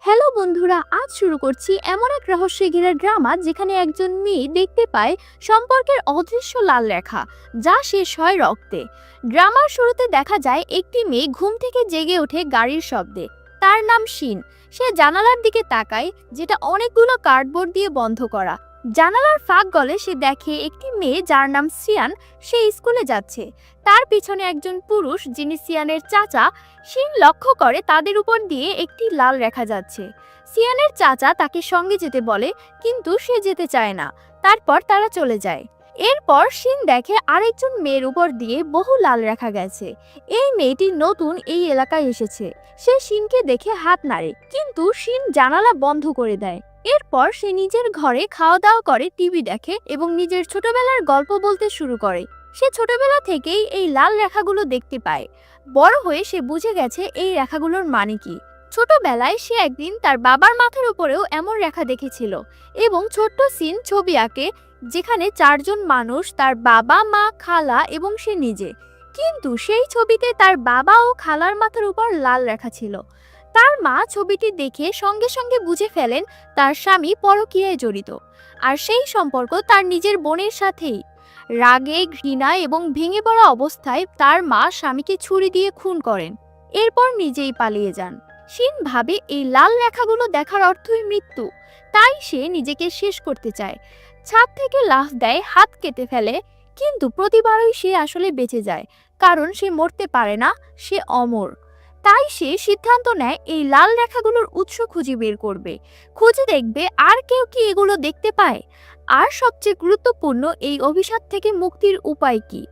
Hello বন্ধুরা, আজ শুরু করছি এমন এক রহস্যে ঘেরা ড্রামা যেখানে একজন মেয়ে দেখতে পায় সম্পর্কের অদৃশ্য লাল রেখা, যা শেষ হয় রক্তে। ড্রামার শুরুতে দেখা যায় একটি মেয়ে ঘুম থেকে জেগে ওঠে গাড়ির শব্দে। তার নাম শিন। সে জানালার দিকে তাকায়, যেটা অনেকগুলো কার্ডবোর্ড দিয়ে বন্ধ করা। জানালার ফাঁক গলে সে দেখে একটি মেয়ে যার নাম সিয়ান, সে স্কুলে যাচ্ছে। তার পিছনে একজন পুরুষ যিনি সিয়ানের চাচা। শিন লক্ষ্য করে তাদের উপর দিয়ে একটি লাল রেখা যাচ্ছে। সিয়ানের চাচা তাকে সঙ্গে যেতে বলে, কিন্তু সে যেতে চায় না। তারপর তারা চলে যায়। এরপর শিন দেখে আরেকজন মেয়ের উপর দিয়ে বহু লাল রেখা গেছে। এই মেয়েটি নতুন এই এলাকায় এসেছে। সে শিনকে দেখে হাত নাড়ে, কিন্তু শিন জানালা বন্ধ করে দেয়। এরপর সে নিজের ঘরে খাওয়া দাওয়া করে, টিভি দেখে এবং নিজের ছোটবেলার গল্প বলতে শুরু করে। সে ছোটবেলা থেকেই এই লাল রেখাগুলো দেখতে পায়। বড় হয়ে সে বুঝে গেছে এই রেখাগুলোর মানে কি। ছোটবেলায় সে একদিন তার বাবার মাথার উপরেও এমন রেখা দেখেছিল এবং ছোট্ট সিন ছবি আঁকে, যেখানে চারজন মানুষ, তার বাবা, মা, খালা এবং সে নিজে। কিন্তু সেই ছবিতে তার বাবা ও খালার মাথার উপর লাল রেখা ছিল। তার মা ছবিটি দেখে সঙ্গে সঙ্গে বুঝে ফেলেন তার স্বামী পরকীয়ায় জড়িত, আর সেই সম্পর্ক তার নিজের বোনের সাথেই। রাগে, ঘৃণায় এবং ভেঙে পড়া অবস্থায় তার মা স্বামীকে ছুরি দিয়ে খুন করেন, এরপর নিজেই পালিয়ে যান। শিন ভাবে এই লাল রেখাগুলো দেখার অর্থই মৃত্যু, তাই সে নিজেকে শেষ করতে চায়। ছাদ থেকে লাফ দেয়, হাত কেটে ফেলে, কিন্তু প্রতিবারই সে আসলে বেঁচে যায়, কারণ সে মরতে পারে না, সে অমর। তাই সে সিদ্ধান্ত নেয় এই লাল রেখাগুলোর উৎস খুঁজে বের করবে, খুঁজে দেখবে আর কেউ কি এগুলো দেখতে পায়, আর সবচেয়ে গুরুত্বপূর্ণ, এই অভিশাপ থেকে মুক্তির উপায় কি।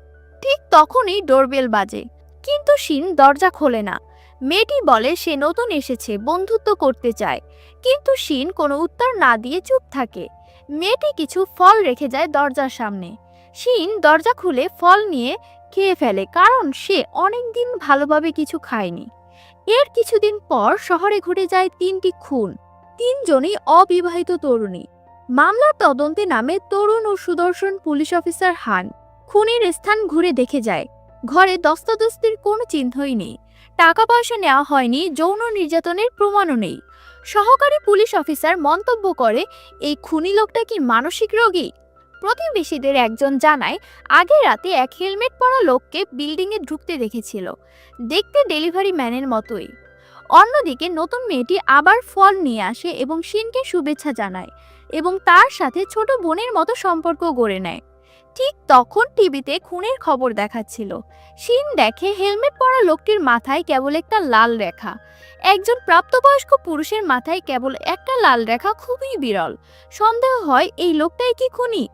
ঠিক তখনই ডোরবেল বাজে, কিন্তু শিন দরজা খোলে না। মেয়েটি বলে সে নতুন এসেছে, বন্ধুত্ব করতে চায়, কিন্তু শিন কোনো উত্তর না দিয়ে চুপ থাকে। মেয়েটি কিছু ফল রেখে যায় দরজার সামনে। শিন দরজা খুলে ফল নিয়ে খেয়ে ফেলে, কারণ সে অনেকদিন ভালোভাবে কিছু খায়নি। এর কিছুদিন পর শহরে ঘটে যায় 3টি খুন, 3জনই অবিবাহিত তরুণী। মামলার তদন্তে নামে তরুণ ও সুদর্শন পুলিশ অফিসার হান। খুনের স্থান ঘুরে দেখে যায়, ঘরে দস্তাদস্তির কোনো চিহ্নই নেই, টাকা পয়সা নেওয়া হয়নি, যৌন নির্যাতনের প্রমাণও নেই। সহকারী পুলিশ অফিসার মন্তব্য করে, এই খুনি লোকটা কি মানসিক রোগী? প্রতিবেশীদের একজন জানায়, আগের রাতে এক হেলমেট পরা লোককে বিল্ডিংয়ে ঢুকতে দেখেছিল, দেখতে ডেলিভারি ম্যানের মতোই। অন্যদিকে নতুন মেয়েটি আবার ফল নিয়ে আসে এবং শিনকে শুভেচ্ছা জানায় এবং তার সাথে ছোট বোনের মতো সম্পর্ক গড়ে নেয়। ঠিক তখন টিভিতে খুনের খবর দেখাচ্ছিল। শিন দেখে হেলমেট পরা লোকটির মাথায় কেবল একটা লাল রেখা। একজন প্রাপ্তবয়স্ক পুরুষের মাথায় কেবল একটা লাল রেখা খুবই বিরল। সন্দেহ হয় এই লোকটাই কি খুনি।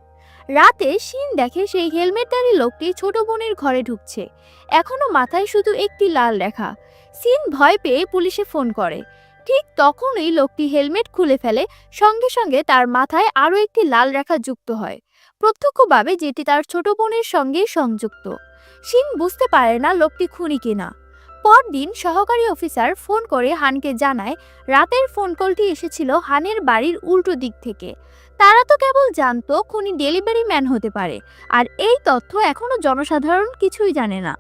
রাতে শিন দেখে সেই হেলমেটধারী লোকটি ছোট বোনের ঘরে ঢুকছে, এখনো মাথায় শুধু একটি লাল রেখা। শিন ভয় পেয়ে পুলিশে ফোন করে। ঠিক তখনই লোকটি হেলমেট খুলে ফেলে, সঙ্গে সঙ্গে তার মাথায় আরও একটি লাল রেখা যুক্ত হয়, প্রত্যক্ষভাবে যেটি তার ছোট বোনের সঙ্গে সংযুক্ত। শিন বুঝতে পারে না লোকটি খুনি কিনা। পরদিন সহকারী অফিসার ফোন করে হানকে জানায়, রাতের ফোন কলটি এসেছিল হানের বাড়ির উল্টো দিক থেকে। তারা তো কেবল জানতো খুনি ডেলিভারি ম্যান হতে পারে, আর এই তথ্য এখনো জনসাধারণ কিছুই জানে না।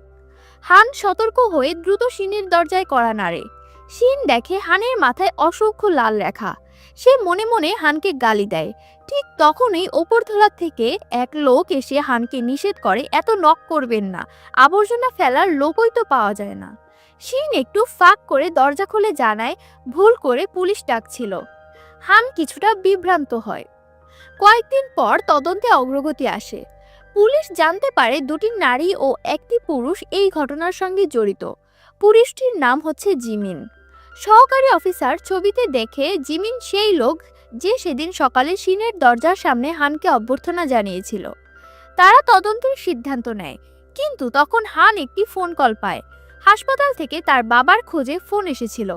হান সতর্ক হয়ে দ্রুত শিনের দরজায় কড়া নাড়ে। শিন দেখে হানের মাথায় অসংখ্য লাল রেখা। সে মনে মনে হানকে গালি দেয়। ঠিক তখনই ওপরতলা থেকে এক লোক এসে হানকে নিষেধ করে, এত নক করবেন না, আবর্জনা ফেলার লোকই তো পাওয়া যায় না। শিন একটু ফাঁক করে দরজা খুলে জানায় ভুল করে পুলিশ ডাকছিল। হান কিছুটা বিভ্রান্ত হয়। কয়েকদিন পর তদন্তে অগ্রগতি আসে। পুলিশ জানতে পারে 2টি নারী ও একটি পুরুষ এই ঘটনার সঙ্গে জড়িত। পুরুষটির নাম হচ্ছে জিমিন। সহকারী অফিসার ছবিতে দেখে জিমিন সেই লোক যে সেদিন সকালে শিনের দরজার সামনে হানকে অভ্যর্থনা জানিয়েছিল। তারা তদন্তের সিদ্ধান্ত নেয়, কিন্তু তখন হান একটি ফোন কল পায়। হাসপাতাল থেকে তার বাবার খোঁজে ফোন এসেছিল।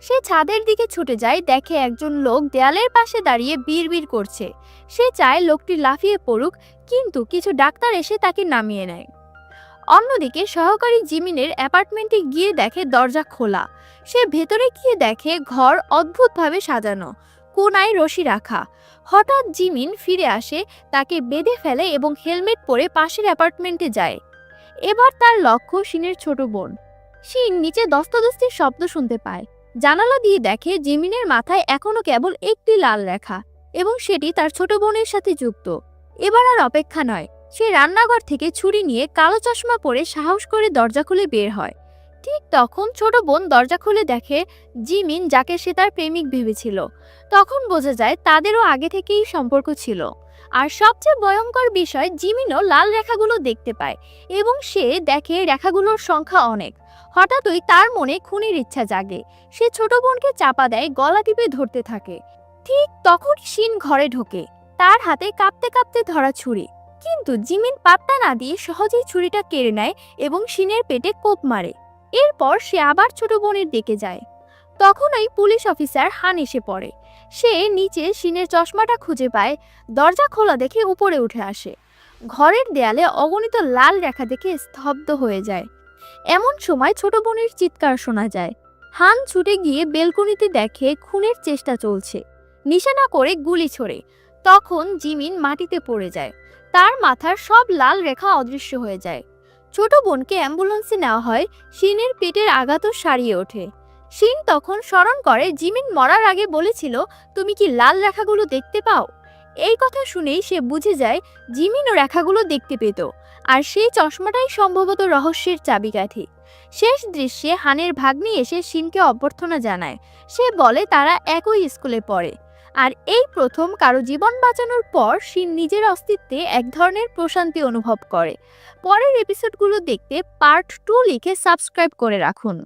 সে ছাদের দিকে ছুটে যায়, দেখে একজন লোক দেয়ালের পাশে দাঁড়িয়ে বিড়বিড় করছে। সে চায় লোকটি লাফিয়ে পড়ুক, কিন্তু কিছু ডাক্তার এসে তাকে নামিয়ে নেয়। অন্যদিকে সহকারী জিমিনের অ্যাপার্টমেন্টে গিয়ে দেখে দরজা খোলা। সে ভেতরে গিয়ে দেখে ঘর অদ্ভুতভাবে সাজানো, কোনায় রশি রাখা। হঠাৎ জিমিন ফিরে আসে, তাকে বেঁধে ফেলে এবং হেলমেট পরে পাশের অ্যাপার্টমেন্টে যায়। এবার তার লক্ষ্য শিনের ছোট বোন। শিন নিচে দস্তাদস্তির শব্দ শুনতে পায়। জানালা দিয়ে দেখে জিমিনের মাথায় এখনো কেবল একটি লাল রেখা এবং সেটি তার ছোট বোনের সাথে যুক্ত। এবার আর অপেক্ষা নয়, সে রান্নাঘর থেকে ছুরি নিয়ে কালো চশমা পরে সাহস করে দরজা খুলে বের হয়। ঠিক তখন ছোট বোন দরজা খুলে দেখে জিমিন, যাকে সে তার প্রেমিক ভেবেছিল। তখন বোঝা যায় তাদেরও আগে থেকেই সম্পর্ক ছিল। আর সবচেয়ে ভয়ঙ্কর বিষয়, জিমিনও লাল রেখাগুলো দেখতে পায় এবং সে দেখে রেখাগুলোর সংখ্যা অনেক। হঠাৎই তার মনে খুনের ইচ্ছা জাগে। সে ছোট বোনকে চাপা দেয়, গলা টিপে ধরতে থাকে। ঠিক তখন শিন ঘরে ঢোকে, তার হাতে কাঁপতে কাঁপতে ধরা ছুরি। কিন্তু জিমিন পাত্তা না দিয়ে সহজেই ছুরিটা কেড়ে নেয় এবং শিনের পেটে কোপ মারে। এরপর সে আবার ছোট বোনের দিকে যায়। তখনই পুলিশ অফিসার হান এসে পড়ে। সে নিচে শিনের চশমাটা খুঁজে পায়, দরজা খোলা দেখে উপরে উঠে আসে। ঘরের দেয়ালে অগণিত লাল রেখা দেখে স্তব্ধ হয়ে যায়। এমন সময় ছোট বোনের চিৎকার শোনা যায়। হান ছুটে গিয়ে বেলকনিতে দেখে খুনের চেষ্টা চলছে। নিশানা করে গুলি ছোড়ে। তখন জিমিন মাটিতে পড়ে যায়, তার মাথার সব লাল রেখা অদৃশ্য হয়ে যায়। ছোট বোনকে অ্যাম্বুলেন্সে নেওয়া হয়। শিনের পেটের আঘাতও সারিয়ে ওঠে। শিন তখন স্মরণ করে জিমিন মরার আগে বলেছিল, তুমি কি লাল রেখাগুলো দেখতে পাও? এই কথা শুনেই সে বুঝে যায় জিমিনও রেখাগুলো দেখতে পেত, আর সেই চশমাটাই সম্ভবত রহস্যের চাবিকাঠি। শেষ দৃশ্যে হানের ভাগ্নি এসে শিনকে অভ্যর্থনা জানায়। সে বলে তারা একই স্কুলে পড়ে। আর এই প্রথম কারো জীবন বাঁচানোর পর শিন নিজের অস্তিত্বে এক ধরনের প্রশান্তি অনুভব করে। পরের এপিসোডগুলো দেখতে পার্ট 2 লিখে সাবস্ক্রাইব করে রাখুন।